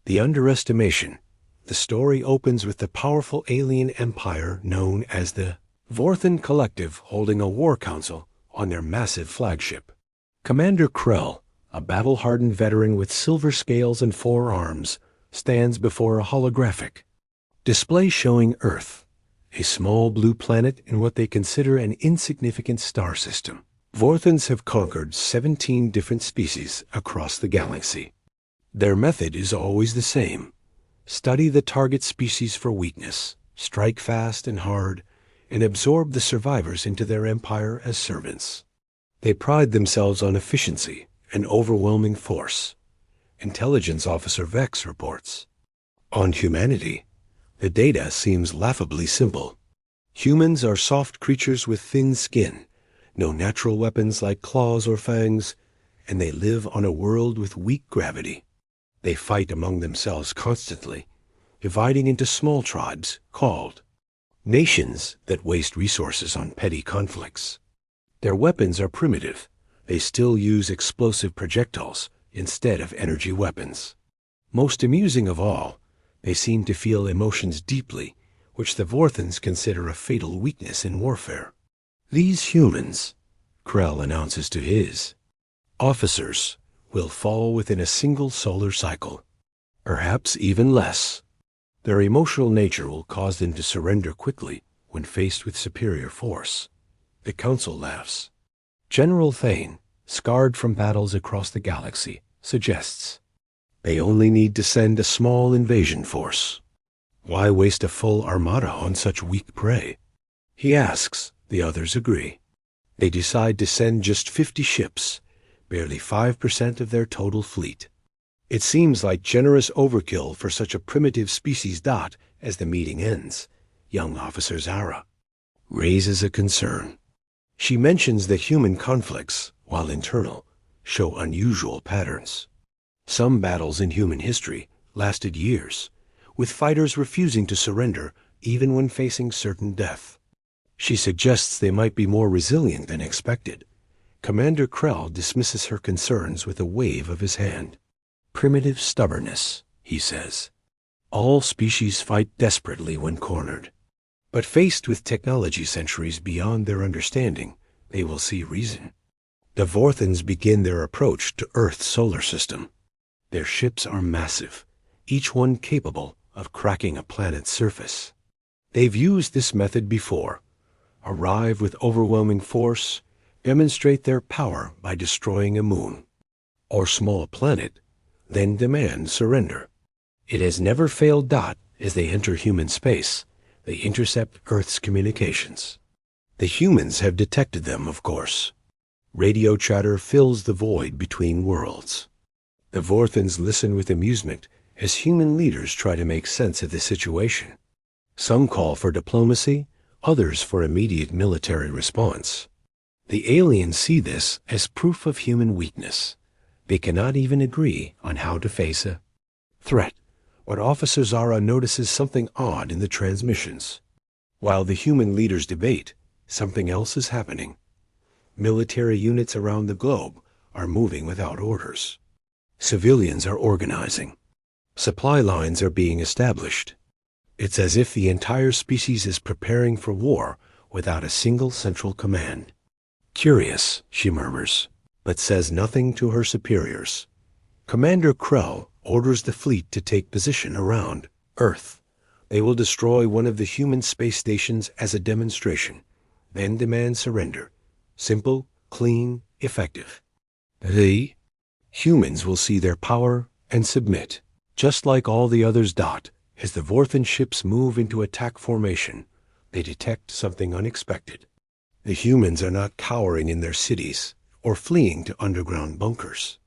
The underestimation. The story opens with the powerful alien empire known as the Vorthan Collective holding a war council on their massive flagship. Commander Krell, a battle-hardened veteran with silver scales and 4 arms, stands before a holographic display showing Earth, a small blue planet in what they consider an insignificant star system. Vorthans have conquered 17 different species across the galaxy. Their method is always the same. Study the target species for weakness, strike fast and hard, and absorb the survivors into their empire as servants. They pride themselves on efficiency and overwhelming force. Intelligence Officer Vex reports. On humanity, the data seems laughably simple. Humans are soft creatures with thin skin, no natural weapons like claws or fangs, and they live on a world with weak gravity. They fight among themselves constantly, dividing into small tribes called nations that waste resources on petty conflicts. Their weapons are primitive. They still use explosive projectiles instead of energy weapons. Most amusing of all, they seem to feel emotions deeply, which the Vorthans consider a fatal weakness in warfare. These humans, Krell announces to his officers, will fall within a single solar cycle, perhaps even less. Their emotional nature will cause them to surrender quickly when faced with superior force. The Council laughs. General Thane, scarred from battles across the galaxy, suggests they only need to send a small invasion force. Why waste a full armada on such weak prey? He asks. The others agree. They decide to send just 50 ships, barely 5% of their total fleet. It seems like generous overkill for such a primitive species. As the meeting ends, young Officer Zara raises a concern. She mentions that human conflicts, while internal, show unusual patterns. Some battles in human history lasted years, with fighters refusing to surrender even when facing certain death. She suggests they might be more resilient than expected. Commander Krell dismisses her concerns with a wave of his hand. Primitive stubbornness, he says. All species fight desperately when cornered. But faced with technology centuries beyond their understanding, they will see reason. The Vorthans begin their approach to Earth's solar system. Their ships are massive, each one capable of cracking a planet's surface. They've used this method before. Arrive with overwhelming force, demonstrate their power by destroying a moon or small planet, then demand surrender. It has never failed. As they enter human space, they intercept Earth's communications. The humans have detected them, of course. Radio chatter fills the void between worlds. The Vorthans listen with amusement as human leaders try to make sense of the situation. Some call for diplomacy, others for immediate military response. The aliens see this as proof of human weakness. They cannot even agree on how to face a threat. But Officer Zara notices something odd in the transmissions. While the human leaders debate, something else is happening. Military units around the globe are moving without orders. Civilians are organizing. Supply lines are being established. It's as if the entire species is preparing for war without a single central command. Curious, she murmurs, but says nothing to her superiors. Commander Krell orders the fleet to take position around Earth. They will destroy one of the human space stations as a demonstration, then demand surrender. Simple, clean, effective. The humans will see their power and submit, just like all the others. As the Vorthan ships move into attack formation, they detect something unexpected. The humans are not cowering in their cities or fleeing to underground bunkers.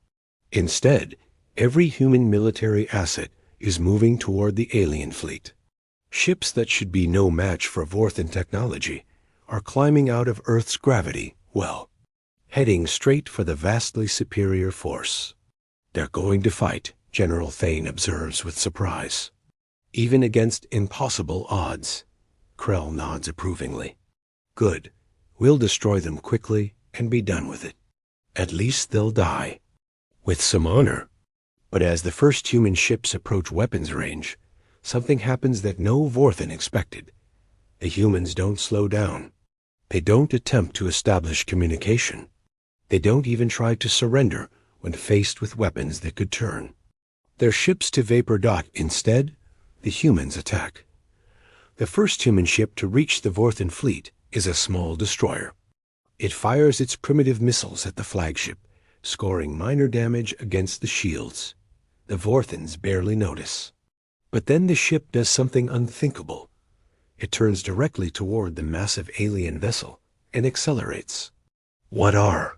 Instead, every human military asset is moving toward the alien fleet. Ships that should be no match for Vorthan technology are climbing out of Earth's gravity, heading straight for the vastly superior force. They're going to fight, General Thane observes with surprise. Even against impossible odds. Krell nods approvingly. Good. We'll destroy them quickly and be done with it. At least they'll die with some honor. But as the first human ships approach weapons range, something happens that no Vorthan expected. The humans don't slow down. They don't attempt to establish communication. They don't even try to surrender when faced with weapons that could turn their ships to vapor. Instead, the humans attack. The first human ship to reach the Vorthan fleet is a small destroyer. It fires its primitive missiles at the flagship, scoring minor damage against the shields. The Vorthans barely notice. But then the ship does something unthinkable. It turns directly toward the massive alien vessel and accelerates. What are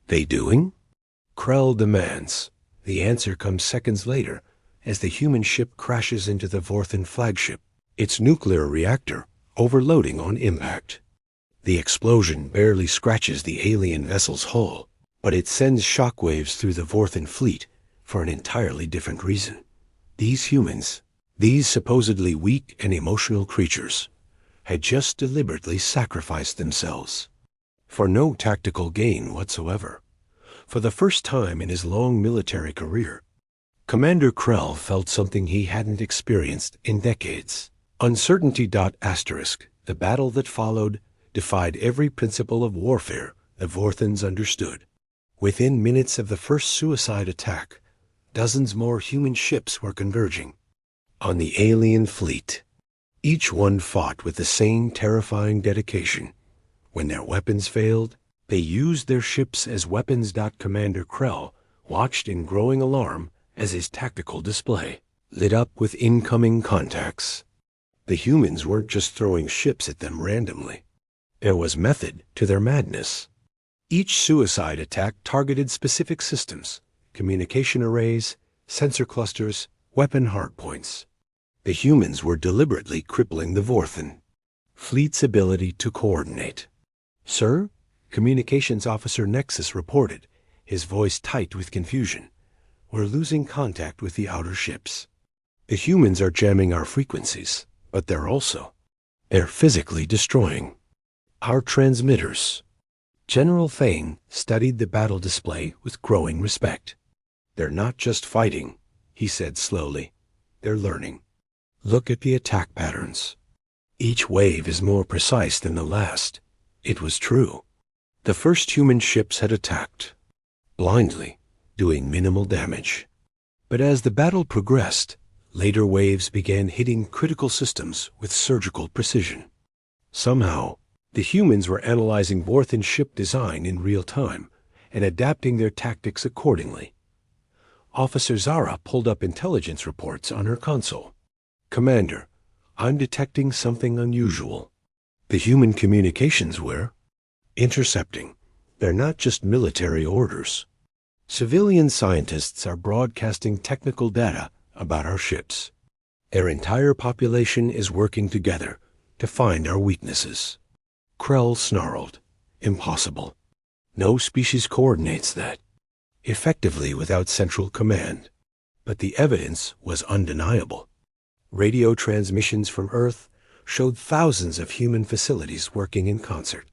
they doing? Krell demands. The answer comes seconds later as the human ship crashes into the Vorthan flagship, its nuclear reactor overloading on impact. The explosion barely scratches the alien vessel's hull, but it sends shockwaves through the Vorthan fleet for an entirely different reason. These humans, these supposedly weak and emotional creatures, had just deliberately sacrificed themselves for no tactical gain whatsoever. For the first time in his long military career, Commander Krell felt something he hadn't experienced in decades. Uncertainty. The battle that followed defied every principle of warfare the Vorthans understood. Within minutes of the first suicide attack, dozens more human ships were converging on the alien fleet. Each one fought with the same terrifying dedication. When their weapons failed, they used their ships as weapons. Commander Krell watched in growing alarm as his tactical display lit up with incoming contacts. The humans weren't just throwing ships at them randomly. There was method to their madness. Each suicide attack targeted specific systems, communication arrays, sensor clusters, weapon hardpoints. The humans were deliberately crippling the Vorthan fleet's ability to coordinate. "Sir?" Communications Officer Nexus reported, his voice tight with confusion. "We're losing contact with the outer ships. The humans are jamming our frequencies, but they're physically destroying our transmitters." General Thane studied the battle display with growing respect. "They're not just fighting," he said slowly. "They're learning. Look at the attack patterns. Each wave is more precise than the last." It was true. The first human ships had attacked blindly, doing minimal damage. But as the battle progressed, later waves began hitting critical systems with surgical precision. Somehow, the humans were analyzing Vorthan ship design in real time and adapting their tactics accordingly. Officer Zara pulled up intelligence reports on her console. "Commander, I'm detecting something unusual." The human communications were intercepting. They're not just military orders. Civilian scientists are broadcasting technical data about our ships. Their entire population is working together to find our weaknesses. Krell snarled. "Impossible. No species coordinates that effectively without central command." But the evidence was undeniable. Radio transmissions from Earth showed thousands of human facilities working in concert.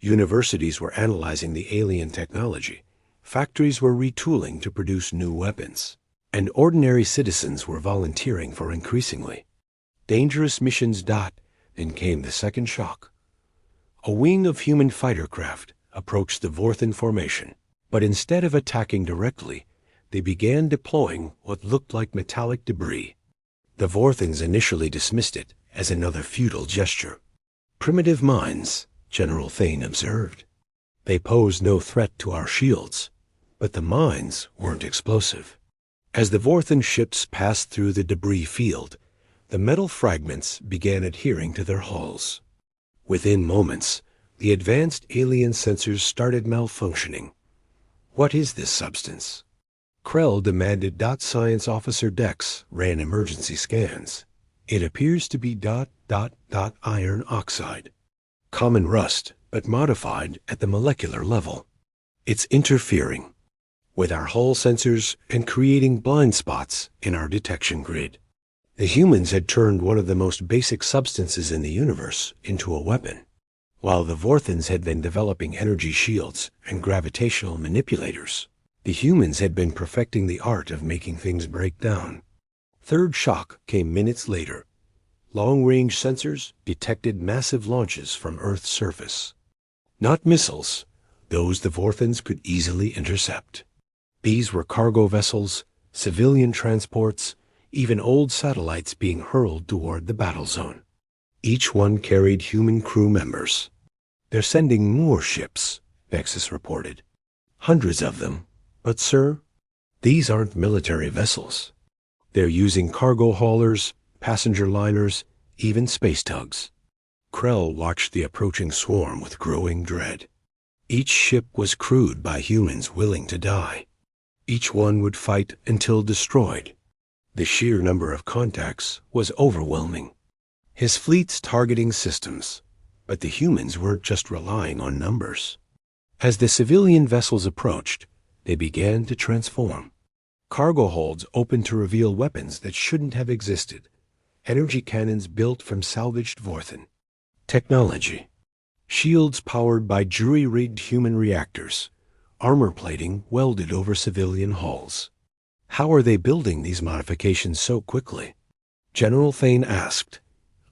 Universities were analyzing the alien technology. Factories were retooling to produce new weapons. And ordinary citizens were volunteering for increasingly dangerous missions. Then came the second shock. A wing of human fighter craft approached the Vorthan formation, but instead of attacking directly, they began deploying what looked like metallic debris. The Vorthans initially dismissed it as another futile gesture. "Primitive mines," General Thane observed. "They posed no threat to our shields, but the mines weren't explosive." As the Vorthan ships passed through the debris field, the metal fragments began adhering to their hulls. Within moments, the advanced alien sensors started malfunctioning. "What is this substance?" Krell demanded. Science Officer Dex ran emergency scans. "It appears to be iron oxide. Common rust, but modified at the molecular level. It's interfering with our hull sensors and creating blind spots in our detection grid." The humans had turned one of the most basic substances in the universe into a weapon, while the Vorthans had been developing energy shields and gravitational manipulators. The humans had been perfecting the art of making things break down. Third shock came minutes later. Long-range sensors detected massive launches from Earth's surface. Not missiles, those the Vorthans could easily intercept. These were cargo vessels, civilian transports, even old satellites being hurled toward the battle zone. Each one carried human crew members. "They're sending more ships," Nexus reported. "Hundreds of them. But, sir, these aren't military vessels. They're using cargo haulers, passenger liners, even space tugs." Krell watched the approaching swarm with growing dread. Each ship was crewed by humans willing to die. Each one would fight until destroyed. The sheer number of contacts was overwhelming. His fleet's targeting systems, but the humans weren't just relying on numbers. As the civilian vessels approached, they began to transform. Cargo holds opened to reveal weapons that shouldn't have existed. Energy cannons built from salvaged Vorthan. Technology. Shields powered by jury-rigged human reactors. Armor plating welded over civilian hulls. How are they building these modifications so quickly? General Thane asked.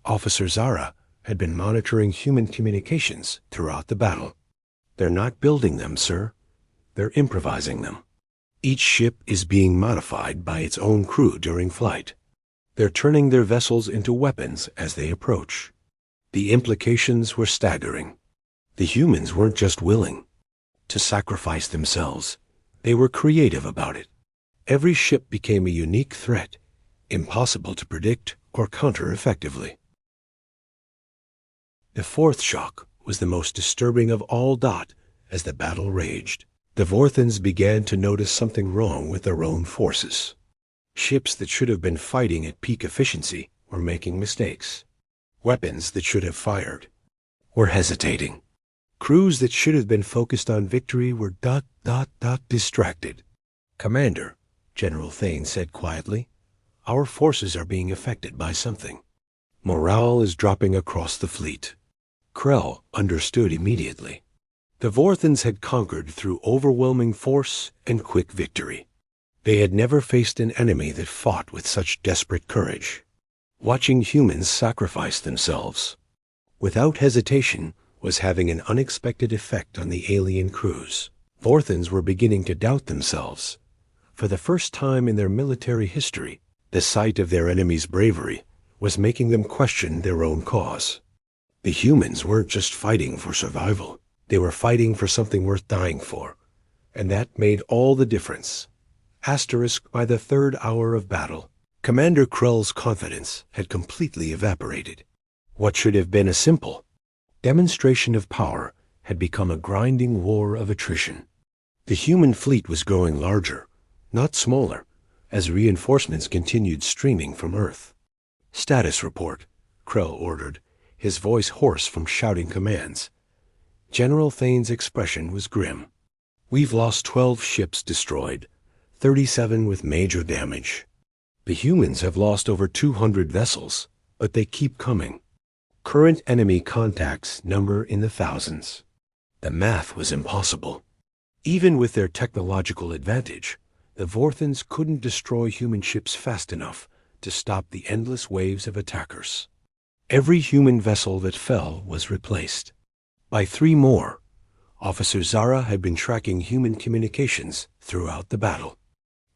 Officer Zara had been monitoring human communications throughout the battle. "They're not building them, sir. They're improvising them. Each ship is being modified by its own crew during flight. They're turning their vessels into weapons as they approach." The implications were staggering. The humans weren't just willing to sacrifice themselves. They were creative about it. Every ship became a unique threat, impossible to predict or counter effectively. The fourth shock was the most disturbing of all. As the battle raged, the Vorthans began to notice something wrong with their own forces. Ships that should have been fighting at peak efficiency were making mistakes. Weapons that should have fired were hesitating. Crews that should have been focused on victory were distracted. "Commander," General Thane said quietly, "our forces are being affected by something. Morale is dropping across the fleet." Krell understood immediately. The Vorthans had conquered through overwhelming force and quick victory. They had never faced an enemy that fought with such desperate courage. Watching humans sacrifice themselves without hesitation was having an unexpected effect on the alien crews. Vorthans were beginning to doubt themselves. For the first time in their military history, the sight of their enemy's bravery was making them question their own cause. The humans weren't just fighting for survival. They were fighting for something worth dying for. And that made all the difference. By the third hour of battle, Commander Krell's confidence had completely evaporated. What should have been a simple demonstration of power had become a grinding war of attrition. The human fleet was growing larger, not smaller, as reinforcements continued streaming from Earth. "Status report," Krell ordered, his voice hoarse from shouting commands. General Thane's expression was grim. "We've lost 12 ships destroyed, 37 with major damage. The humans have lost over 200 vessels, but they keep coming. Current enemy contacts number in the thousands." The math was impossible. Even with their technological advantage, the Vorthans couldn't destroy human ships fast enough to stop the endless waves of attackers. Every human vessel that fell was replaced by 3 more. Officer Zara had been tracking human communications throughout the battle.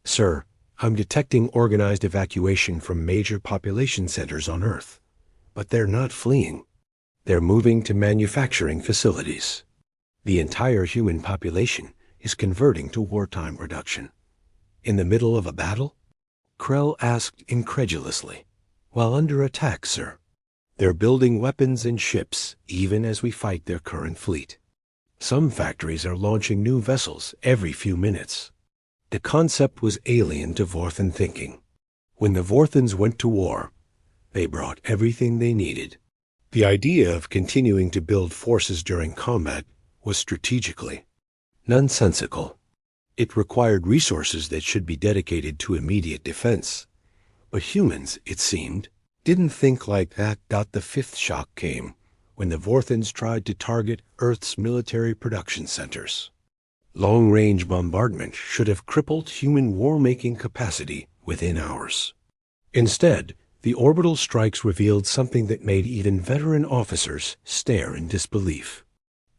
"Sir, I'm detecting organized evacuation from major population centers on Earth. But they're not fleeing. They're moving to manufacturing facilities. The entire human population is converting to wartime production." "In the middle of a battle?" Krell asked incredulously. "While under attack, sir. They're building weapons and ships even as we fight their current fleet. Some factories are launching new vessels every few minutes." The concept was alien to Vorthan thinking. When the Vorthans went to war, they brought everything they needed. The idea of continuing to build forces during combat was strategically nonsensical. It required resources that should be dedicated to immediate defense. But humans, it seemed, didn't think like that. The fifth shock came when the Vorthans tried to target Earth's military production centers. Long-range bombardment should have crippled human war-making capacity within hours. Instead, the orbital strikes revealed something that made even veteran officers stare in disbelief.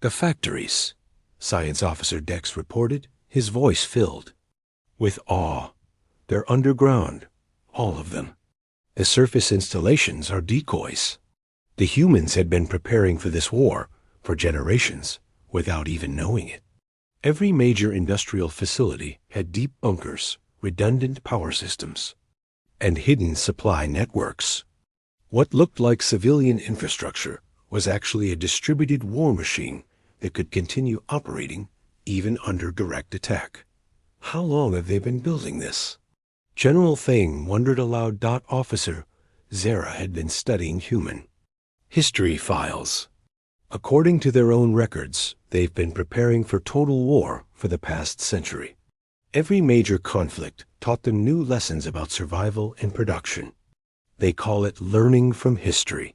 The factories, Science Officer Dex reported, his voice filled with awe. They're underground, all of them. The surface installations are decoys. The humans had been preparing for this war for generations without even knowing it. Every major industrial facility had deep bunkers, redundant power systems, and hidden supply networks. What looked like civilian infrastructure was actually a distributed war machine that could continue operating even under direct attack. How long have they been building this? General Thane wondered aloud. Officer Zara had been studying human history files. According to their own records, they've been preparing for total war for the past century. Every major conflict taught them new lessons about survival and production. They call it learning from history.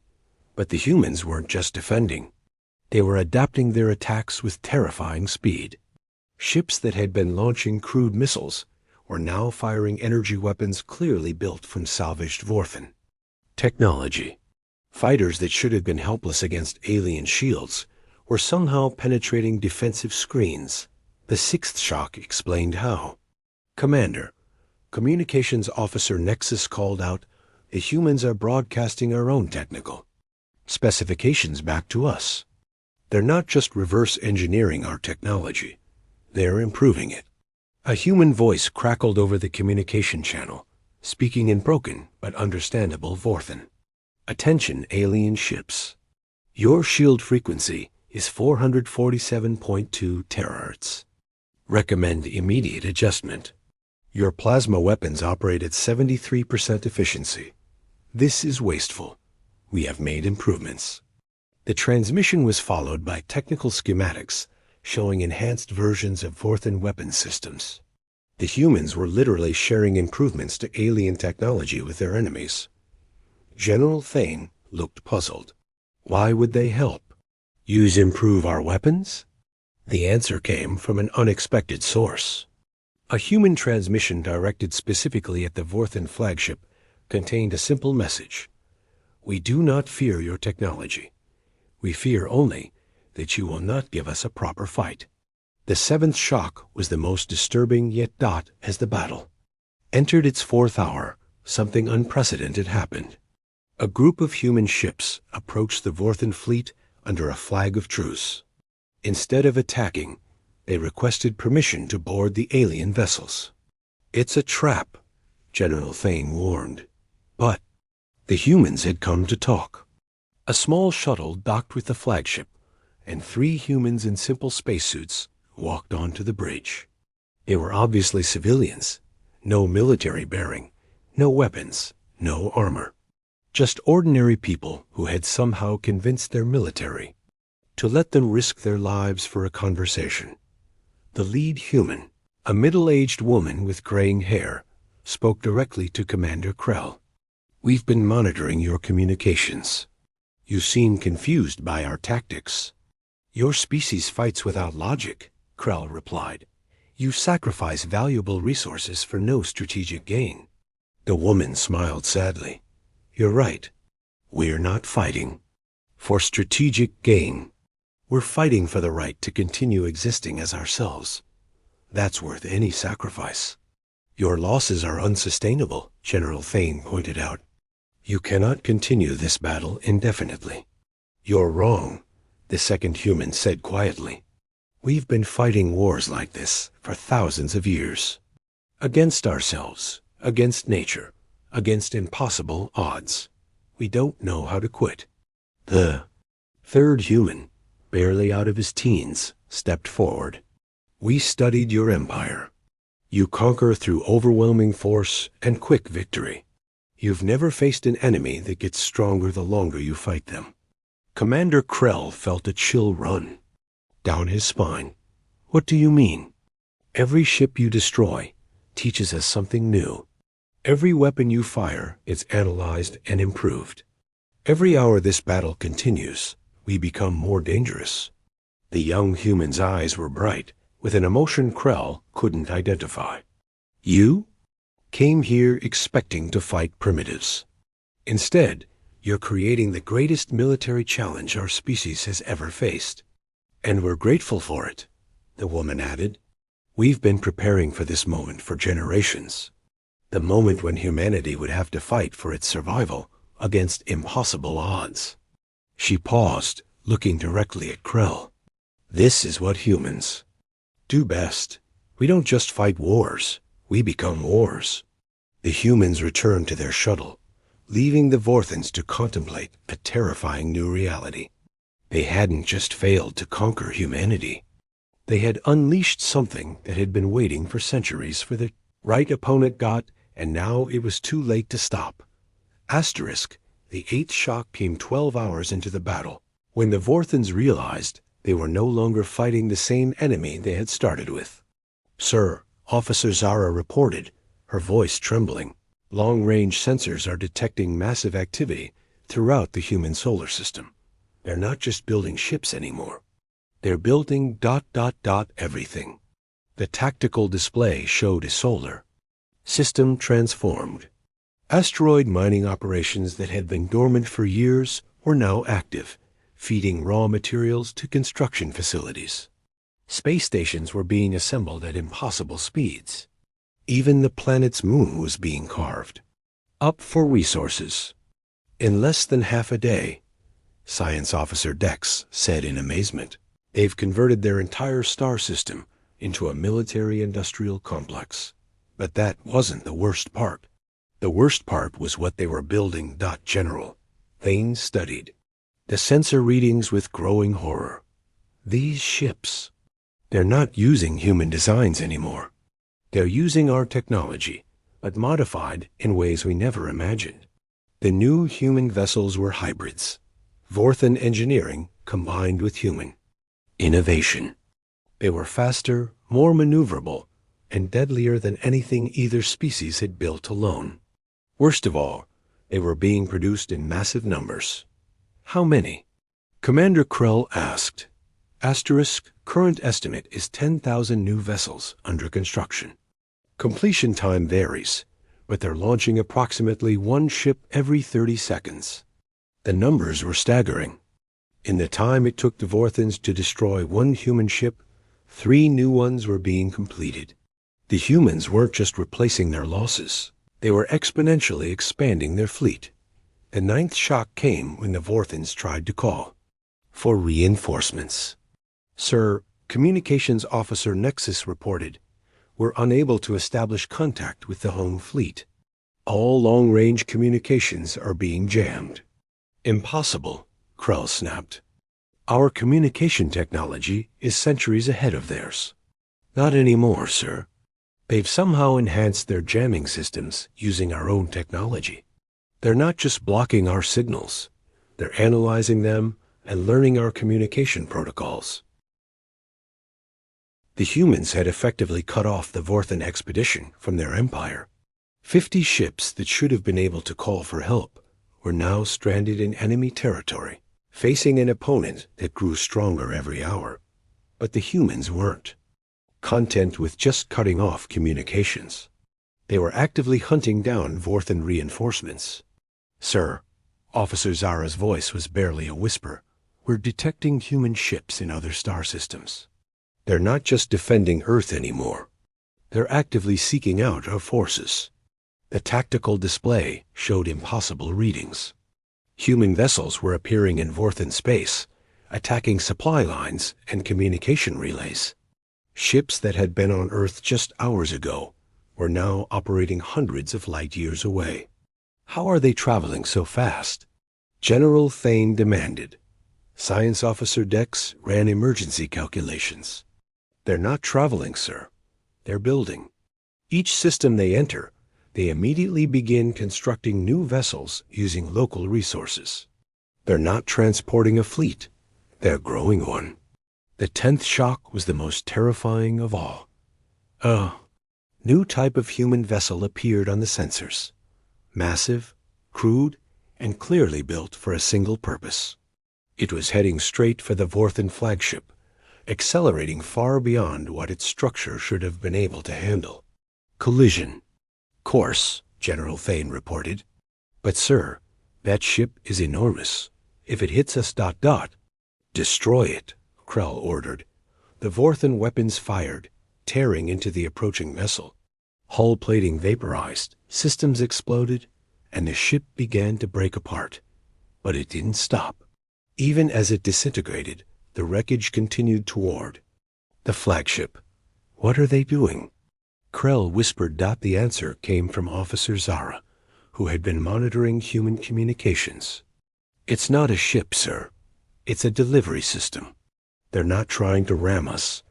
But the humans weren't just defending. They were adapting their attacks with terrifying speed. Ships that had been launching crude missiles were now firing energy weapons clearly built from salvaged Vorthen technology. Fighters that should have been helpless against alien shields were somehow penetrating defensive screens. The sixth shock explained how. Commander, Communications Officer Nexus called out, the humans are broadcasting our own technical specifications back to us. They're not just reverse engineering our technology. They're improving it. A human voice crackled over the communication channel, speaking in broken but understandable Vorthen. Attention, alien ships. Your shield frequency is 447.2 terahertz. Recommend immediate adjustment. Your plasma weapons operate at 73% efficiency. This is wasteful. We have made improvements. The transmission was followed by technical schematics showing enhanced versions of Vorthen weapon systems. The humans were literally sharing improvements to alien technology with their enemies. General Thane looked puzzled. Why would they help? Improve our weapons? The answer came from an unexpected source. A human transmission directed specifically at the Vorthen flagship contained a simple message. We do not fear your technology. We fear only that you will not give us a proper fight. The seventh shock was the most disturbing yet. As the battle entered its fourth hour, something unprecedented happened. A group of human ships approached the Vorthen fleet under a flag of truce. Instead of attacking, they requested permission to board the alien vessels. It's a trap, General Thane warned. But the humans had come to talk. A small shuttle docked with the flagship, and 3 humans in simple spacesuits walked onto the bridge. They were obviously civilians, no military bearing, no weapons, no armor. Just ordinary people who had somehow convinced their military to let them risk their lives for a conversation. The lead human, a middle-aged woman with graying hair, spoke directly to Commander Krell. We've been monitoring your communications. You seem confused by our tactics. Your species fights without logic, Krell replied. You sacrifice valuable resources for no strategic gain. The woman smiled sadly. You're right. We're not fighting for strategic gain. We're fighting for the right to continue existing as ourselves. That's worth any sacrifice. Your losses are unsustainable, General Thane pointed out. You cannot continue this battle indefinitely. You're wrong, the second human said quietly. We've been fighting wars like this for thousands of years. Against ourselves, against nature, against impossible odds. We don't know how to quit. The third human, barely out of his teens, stepped forward. We studied your empire. You conquer through overwhelming force and quick victory. You've never faced an enemy that gets stronger the longer you fight them. Commander Krell felt a chill run down his spine. What do you mean? Every ship you destroy teaches us something new. Every weapon you fire is analyzed and improved. Every hour this battle continues, we become more dangerous. The young human's eyes were bright, with an emotion Krell couldn't identify. You came here expecting to fight primitives. Instead, you're creating the greatest military challenge our species has ever faced. And we're grateful for it, the woman added. We've been preparing for this moment for generations. The moment when humanity would have to fight for its survival against impossible odds. She paused, looking directly at Krell. This is what humans do best. We don't just fight wars, we become wars. The humans returned to their shuttle, leaving the Vorthans to contemplate a terrifying new reality. They hadn't just failed to conquer humanity. They had unleashed something that had been waiting for centuries for the right opponent got, and now it was too late to stop. Asterisk, the eighth shock came 12 hours into the battle, when the Vorthans realized they were no longer fighting the same enemy they had started with. Sir, Officer Zara reported, her voice trembling. Long-range sensors are detecting massive activity throughout the human solar system. They're not just building ships anymore. They're building ... everything. The tactical display showed a solar system transformed. Asteroid mining operations that had been dormant for years were now active, feeding raw materials to construction facilities. Space stations were being assembled at impossible speeds. Even the planet's moon was being carved up for resources. In less than half a day, Science Officer Dex said in amazement, they've converted their entire star system into a military-industrial complex. But that wasn't the worst part. The worst part was what they were building. General Thane studied the sensor readings with growing horror. These ships, they're not using human designs anymore. They're using our technology, but modified in ways we never imagined. The new human vessels were hybrids, Vorthan engineering combined with human innovation. They were faster, more maneuverable, and deadlier than anything either species had built alone. Worst of all, they were being produced in massive numbers. How many? Commander Krell asked. Asterisk, current estimate is 10,000 new vessels under construction. Completion time varies, but they're launching approximately one ship every 30 seconds. The numbers were staggering. In the time it took the Vorthans to destroy one human ship, 3 new ones were being completed. The humans weren't just replacing their losses. They were exponentially expanding their fleet. The 9th shock came when the Vorthans tried to call for reinforcements. Sir, Communications Officer Nexus reported, we're unable to establish contact with the home fleet. All long-range communications are being jammed. Impossible, Krell snapped. Our communication technology is centuries ahead of theirs. Not anymore, sir. They've somehow enhanced their jamming systems using our own technology. They're not just blocking our signals. They're analyzing them and learning our communication protocols. The humans had effectively cut off the Vorthan expedition from their empire. 50 ships that should have been able to call for help were now stranded in enemy territory, facing an opponent that grew stronger every hour. But the humans weren't content with just cutting off communications. They were actively hunting down Vorthan reinforcements. Sir, Officer Zara's voice was barely a whisper. We're detecting human ships in other star systems. They're not just defending Earth anymore. They're actively seeking out our forces. The tactical display showed impossible readings. Human vessels were appearing in Vorthan space, attacking supply lines and communication relays. Ships that had been on Earth just hours ago were now operating hundreds of light years away. How are they traveling so fast? General Thane demanded. Science Officer Dex ran emergency calculations. They're not traveling, sir. They're building. Each system they enter, they immediately begin constructing new vessels using local resources. They're not transporting a fleet. They're growing one. The 10th shock was the most terrifying of all. A new type of human vessel appeared on the sensors. Massive, crude, and clearly built for a single purpose. It was heading straight for the Vorthan flagship, accelerating far beyond what its structure should have been able to handle. Collision. Course, General Thane reported. But sir, that ship is enormous. If it hits us ... Destroy it, Krell ordered. The Vorthan weapons fired, tearing into the approaching vessel. Hull plating vaporized, systems exploded, and the ship began to break apart. But it didn't stop. Even as it disintegrated, the wreckage continued toward the flagship. What are they doing? Krell whispered. The answer came from Officer Zara, who had been monitoring human communications. It's not a ship, sir. It's a delivery system. They're not trying to ram us.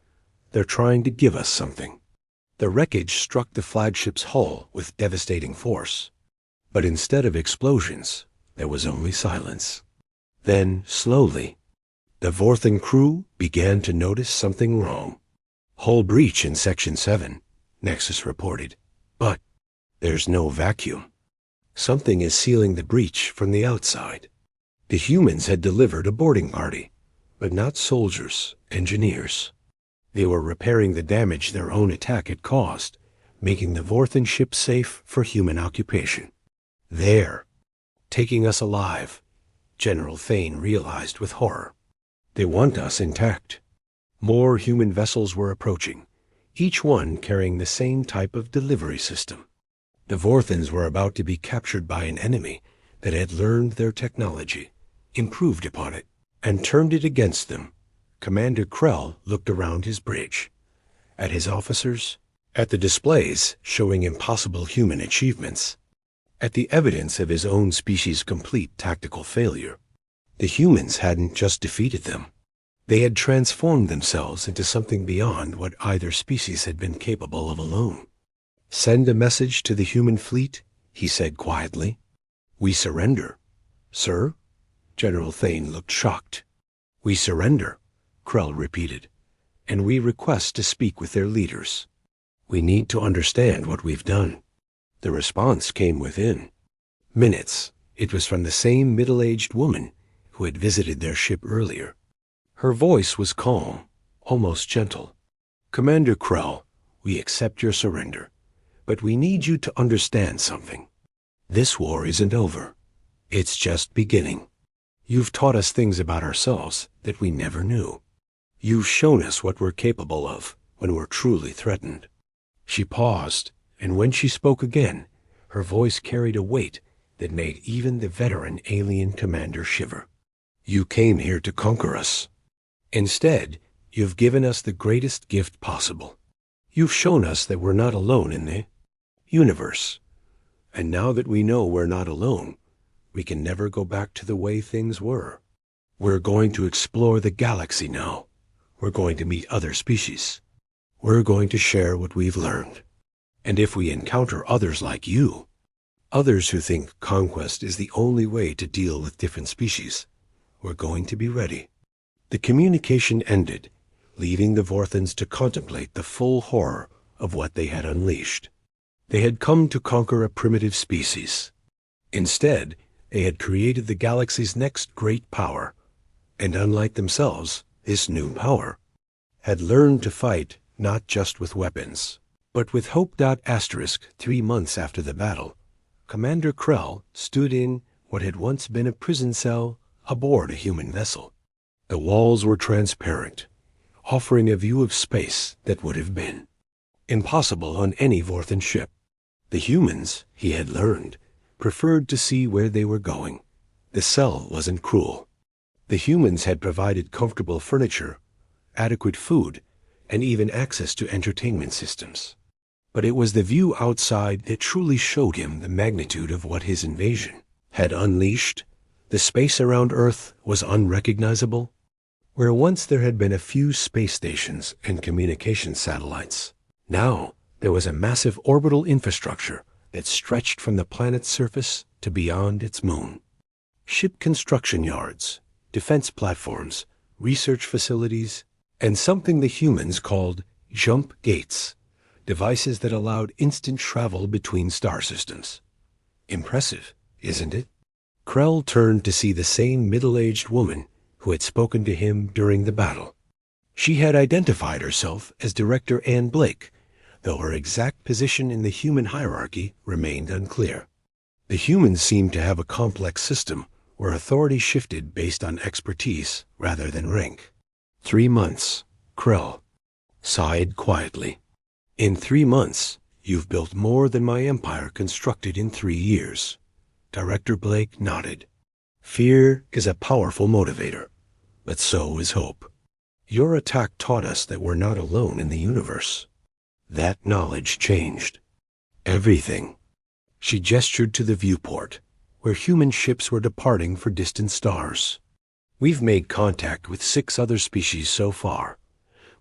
They're trying to give us something. The wreckage struck the flagship's hull with devastating force. But instead of explosions, there was only silence. Then, slowly, the Vorthan crew began to notice something wrong. Hull breach in Section 7, Nexus reported. But there's no vacuum. Something is sealing the breach from the outside. The humans had delivered a boarding party, but not soldiers, engineers. They were repairing the damage their own attack had caused, making the Vorthan ship safe for human occupation. There, taking us alive, General Thane realized with horror. They want us intact. More human vessels were approaching, each one carrying the same type of delivery system. The Vorthans were about to be captured by an enemy that had learned their technology, improved upon it, and turned it against them. Commander Krell looked around his bridge, at his officers, at the displays showing impossible human achievements, at the evidence of his own species' complete tactical failure. The humans hadn't just defeated them. They had transformed themselves into something beyond what either species had been capable of alone. Send a message to the human fleet, he said quietly. We surrender. Sir? General Thane looked shocked. We surrender, Krell repeated, and we request to speak with their leaders. We need to understand what we've done. The response came within minutes. It was from the same middle-aged woman who had visited their ship earlier. Her voice was calm, almost gentle. Commander Krell, we accept your surrender, but we need you to understand something. This war isn't over. It's just beginning. You've taught us things about ourselves that we never knew. You've shown us what we're capable of when we're truly threatened. She paused, and when she spoke again, her voice carried a weight that made even the veteran alien commander shiver. You came here to conquer us. Instead, you've given us the greatest gift possible. You've shown us that we're not alone in the universe. And now that we know we're not alone, we can never go back to the way things were. We're going to explore the galaxy now. We're going to meet other species. We're going to share what we've learned. And if we encounter others like you, others who think conquest is the only way to deal with different species, we're going to be ready. The communication ended, leaving the Vorthans to contemplate the full horror of what they had unleashed. They had come to conquer a primitive species. Instead, they had created the galaxy's next great power, and unlike themselves, this new power had learned to fight not just with weapons, but with hope. 3 months after the battle, Commander Krell stood in what had once been a prison cell aboard a human vessel. The walls were transparent, offering a view of space that would have been impossible on any Vorthan ship. The humans, he had learned, preferred to see where they were going. The cell wasn't cruel. The humans had provided comfortable furniture, adequate food, and even access to entertainment systems. But it was the view outside that truly showed him the magnitude of what his invasion had unleashed. The space around Earth was unrecognizable. Where once there had been a few space stations and communication satellites, now there was a massive orbital infrastructure that stretched from the planet's surface to beyond its moon. Ship construction yards, defense platforms, research facilities, and something the humans called jump gates, devices that allowed instant travel between star systems. Impressive, isn't it? Krell turned to see the same middle-aged woman who had spoken to him during the battle. She had identified herself as Director Anne Blake, though her exact position in the human hierarchy remained unclear. The humans seemed to have a complex system where authority shifted based on expertise rather than rank. 3 months, Krell sighed quietly. In 3 months, you've built more than my empire constructed in 3 years. Director Blake nodded. Fear is a powerful motivator, but so is hope. Your attack taught us that we're not alone in the universe. That knowledge changed everything. She gestured to the viewport, where human ships were departing for distant stars. We've made contact with 6 other species so far.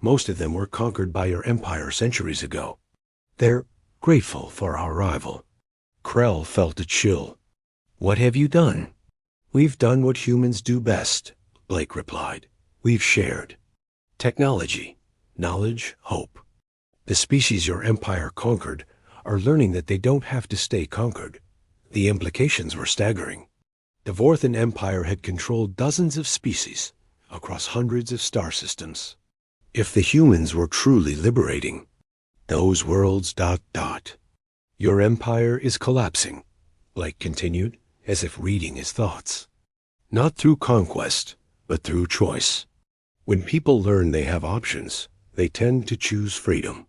Most of them were conquered by your empire centuries ago. They're grateful for our arrival. Krell felt a chill. What have you done? We've done what humans do best, Blake replied. We've shared technology, knowledge, hope. The species your empire conquered are learning that they don't have to stay conquered. The implications were staggering. The Vorthan Empire had controlled dozens of species across hundreds of star systems. If the humans were truly liberating those worlds... Your empire is collapsing, Blake continued, as if reading his thoughts. Not through conquest, but through choice. When people learn they have options, they tend to choose freedom.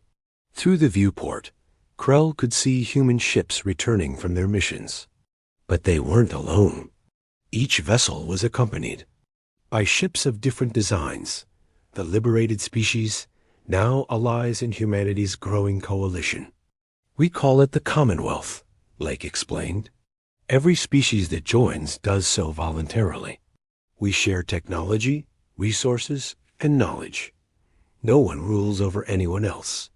Through the viewport, Krell could see human ships returning from their missions. But they weren't alone. Each vessel was accompanied by ships of different designs, the liberated species, now allies in humanity's growing coalition. We call it the Commonwealth, Blake explained. Every species that joins does so voluntarily. We share technology, resources, and knowledge. No one rules over anyone else.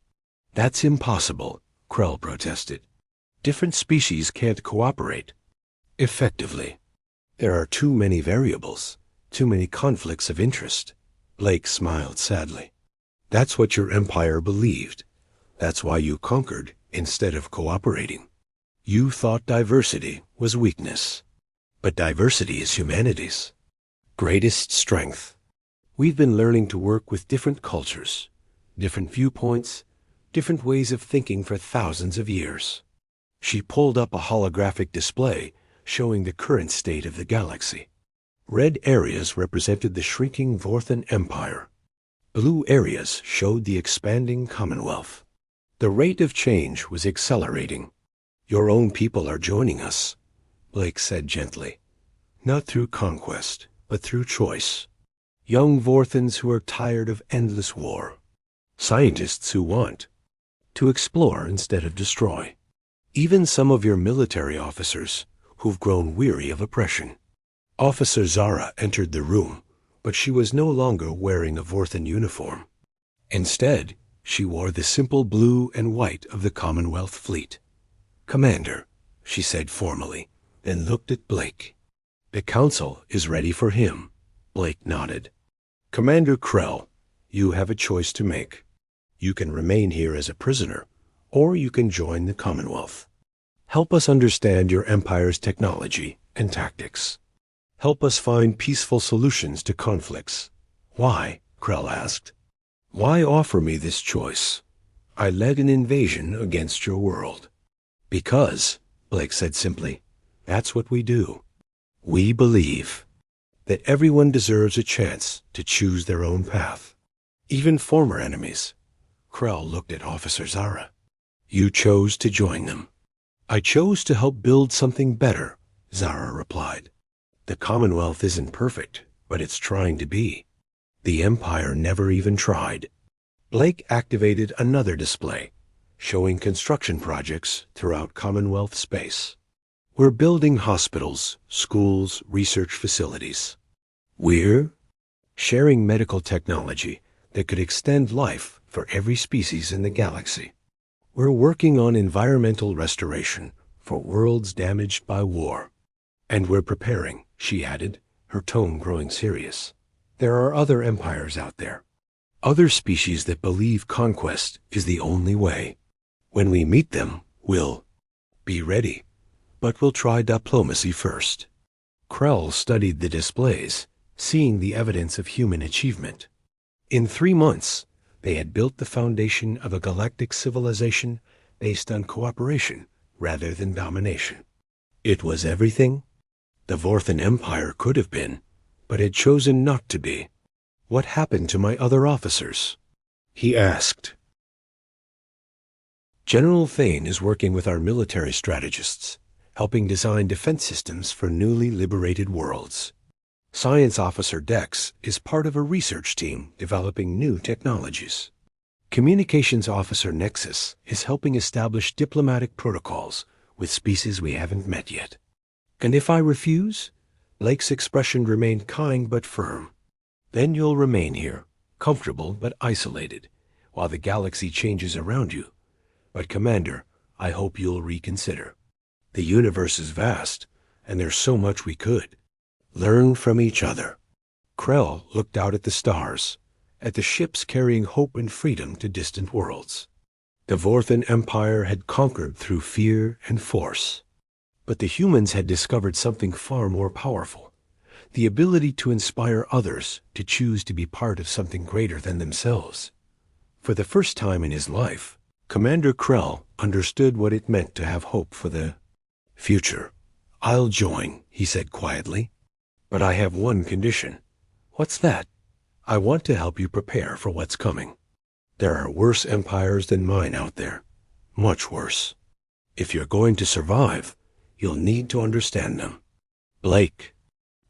That's impossible, Krell protested. Different species can't cooperate effectively. There are too many variables, too many conflicts of interest. Blake smiled sadly. That's what your empire believed. That's why you conquered instead of cooperating. You thought diversity was weakness. But diversity is humanity's greatest strength. We've been learning to work with different cultures, different viewpoints, different ways of thinking for thousands of years. She pulled up a holographic display showing the current state of the galaxy. Red areas represented the shrinking Vorthan Empire. Blue areas showed the expanding Commonwealth. The rate of change was accelerating. Your own people are joining us, Blake said gently. Not through conquest, but through choice. Young Vorthans who are tired of endless war. Scientists who want to explore instead of destroy. Even some of your military officers who've grown weary of oppression. Officer Zara entered the room, but she was no longer wearing a Vorthan uniform. Instead, she wore the simple blue and white of the Commonwealth fleet. Commander, she said formally, then looked at Blake. The council is ready for him. Blake nodded. Commander Krell, you have a choice to make. You can remain here as a prisoner, or you can join the Commonwealth. Help us understand your empire's technology and tactics. Help us find peaceful solutions to conflicts. Why? Krell asked. Why offer me this choice? I led an invasion against your world. Because, Blake said simply, that's what we do. We believe that everyone deserves a chance to choose their own path. Even former enemies. Krell looked at Officer Zara. You chose to join them. I chose to help build something better, Zara replied. The Commonwealth isn't perfect, but it's trying to be. The Empire never even tried. Blake activated another display, showing construction projects throughout Commonwealth space. We're building hospitals, schools, research facilities. We're sharing medical technology that could extend life for every species in the galaxy. We're working on environmental restoration for worlds damaged by war. And we're preparing, she added, her tone growing serious. There are other empires out there. Other species that believe conquest is the only way. When we meet them, we'll be ready. But we'll try diplomacy first. Krell studied the displays, seeing the evidence of human achievement. In 3 months, they had built the foundation of a galactic civilization based on cooperation rather than domination. It was everything the Vorthan Empire could have been, but had chosen not to be. What happened to my other officers? He asked. General Thane is working with our military strategists, helping design defense systems for newly liberated worlds. Science Officer Dex is part of a research team developing new technologies. Communications Officer Nexus is helping establish diplomatic protocols with species we haven't met yet. And if I refuse? Blake's expression remained kind but firm. Then you'll remain here, comfortable but isolated, while the galaxy changes around you. But Commander, I hope you'll reconsider. The universe is vast, and there's so much we could learn from each other. Krell looked out at the stars, at the ships carrying hope and freedom to distant worlds. The Vorthan Empire had conquered through fear and force. But the humans had discovered something far more powerful, the ability to inspire others to choose to be part of something greater than themselves. For the first time in his life, Commander Krell understood what it meant to have hope for the future. I'll join, he said quietly. But I have one condition. What's that? I want to help you prepare for what's coming. There are worse empires than mine out there. Much worse. If you're going to survive, you'll need to understand them. Blake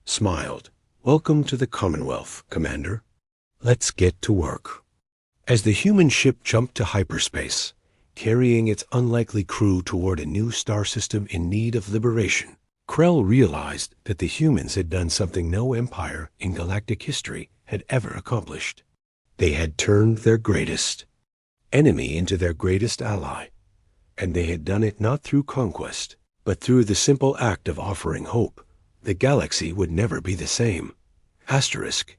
smiled. Welcome to the Commonwealth, Commander. Let's get to work. As the human ship jumped to hyperspace, carrying its unlikely crew toward a new star system in need of liberation, Krell realized that the humans had done something no empire in galactic history had ever accomplished. They had turned their greatest enemy into their greatest ally, and they had done it not through conquest, but through the simple act of offering hope. The galaxy would never be the same. Asterisk,